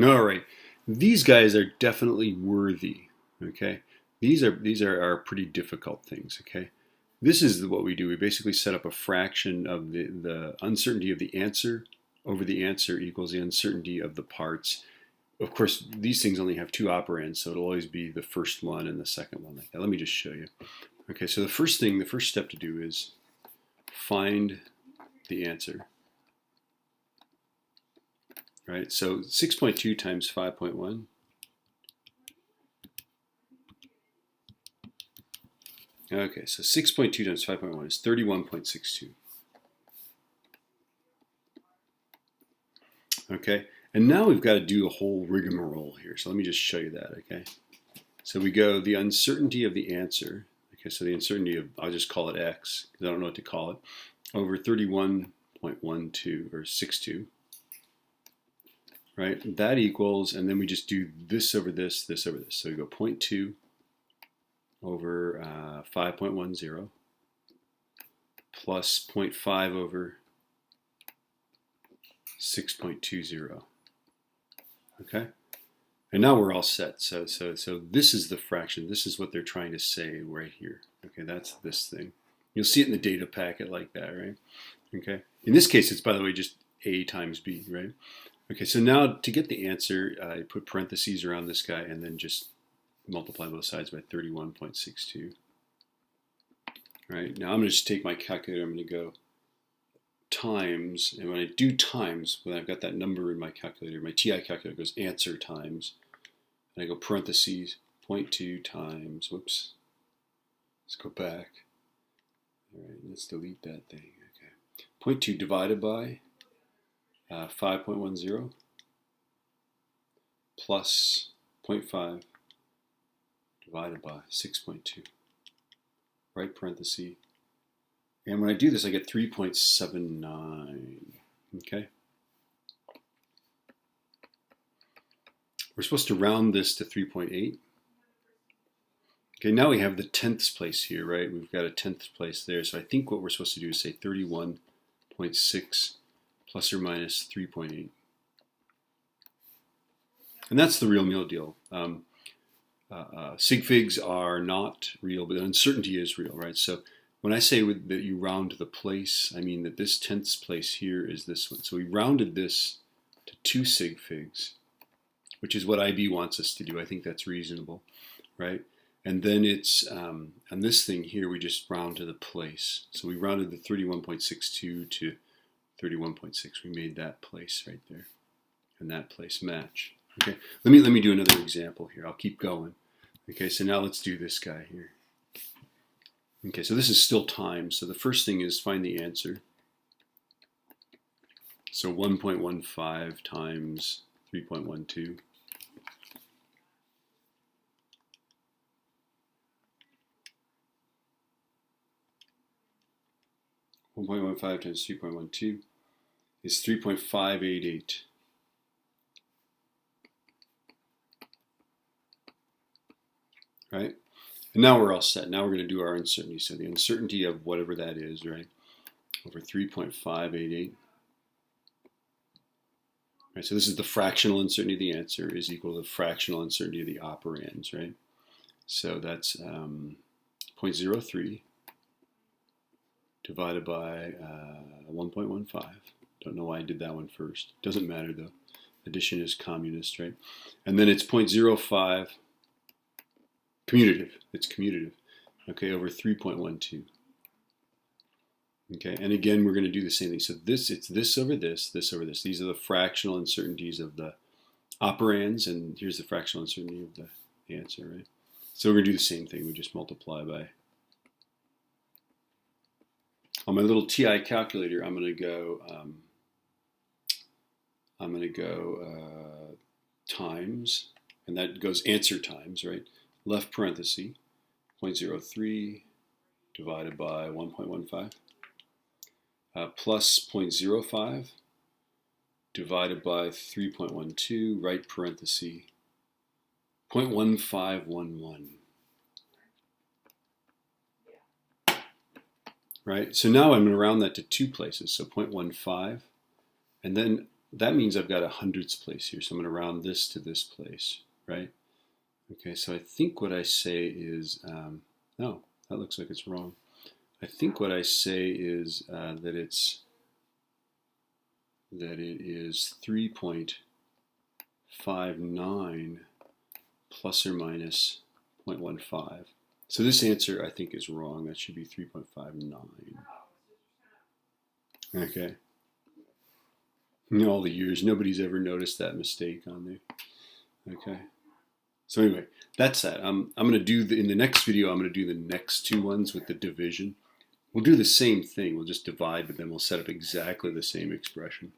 All right. These guys are definitely worthy. Okay. These are pretty difficult things. Okay. This is what we do. We basically set up a fraction of the uncertainty of the answer over the answer equals the uncertainty of the parts. Of course, these things only have two operands, so it'll always be the first one and the second one like that. Let me just show you. Okay, so the first step to do is find the answer. Right, so 6.2 times 5.1. Okay, so 6.2 times 5.1 is 31.62. Okay, and now we've got to do a whole rigmarole here. So let me just show you that, okay? So we go the uncertainty of the answer. Okay, so the uncertainty of, I'll just call it x, because I don't know what to call it, over 31.12 or 62. Right, that equals, and then we just do this over this, this over this. So we go 0.2 over 5.10 plus 0.5 over 6.20. Okay, and now we're all set. So this is the fraction. This is what they're trying to say right here. Okay, that's this thing. You'll see it in the data packet like that, right? Okay. In this case, it's, by the way, just a times b, right? Okay, so now to get the answer, I put parentheses around this guy and then just multiply both sides by 31.62. Right, now I'm going to just take my calculator, I'm going to go times, and when I do times, when I've got that number in my calculator, my TI calculator goes answer times, and I go parentheses, 0.2 times, whoops, let's go back. All right, let's delete that thing, okay. 0.2 divided by 5.10 plus 0.5 divided by 6.2, right parenthesis. And when I do this, I get 3.79, okay? We're supposed to round this to 3.8. Okay, now we have the tenths place here, right? We've got a tenth place there. So I think what we're supposed to do is say 31.6 plus or minus 3.8. And that's the real meal deal. Sig figs are not real, but uncertainty is real, right? So when I say that you round to the place, I mean that this tenths place here is this one. So we rounded this to 2 sig figs, which is what IB wants us to do. I think that's reasonable, right? And then it's, on this thing here, we just round to the place. So we rounded the 31.62 to 31.6. We made that place right there, and that place match. Okay, let me do another example here. I'll keep going. Okay, so now let's do this guy here. Okay, so this is still time. So the first thing is find the answer. So 1.15 times 3.12. .15 times 3.12 is 3.588. Right? And now we're all set. Now we're going to do our uncertainty. So the uncertainty of whatever that is, right, over 3.588. Right, so this is the fractional uncertainty of the answer is equal to the fractional uncertainty of the operands, right? So that's 0.03 divided by 1.15. Don't know why I did that one first. Doesn't matter though. Addition is communist, right? And then it's 0.05 commutative. It's commutative. Okay, over 3.12. Okay, and again we're going to do the same thing. So it's this over this, this over this. These are the fractional uncertainties of the operands, and here's the fractional uncertainty of the answer, right? So we're going to do the same thing. We just multiply by. On my little TI calculator, I'm going to go times, and that goes answer times, right? Left parenthesis, 0.03 divided by 1.15 plus 0.05 divided by 3.12, right parenthesis, 0.1511. Right, so now I'm going to round that to 2 places, so 0.15, and then that means I've got a hundredths place here. So I'm going to round this to this place, right? Okay, so I think what I say is, no, that looks like it's wrong. I think what I say is that it is 3.59 plus or minus 0.15. So this answer I think is wrong. That should be 3.59. Okay. In all the years, nobody's ever noticed that mistake on there. Okay. So anyway, that's that. I'm going to do in the next video. I'm going to do the next two ones with the division. We'll do the same thing. We'll just divide, but then we'll set up exactly the same expression.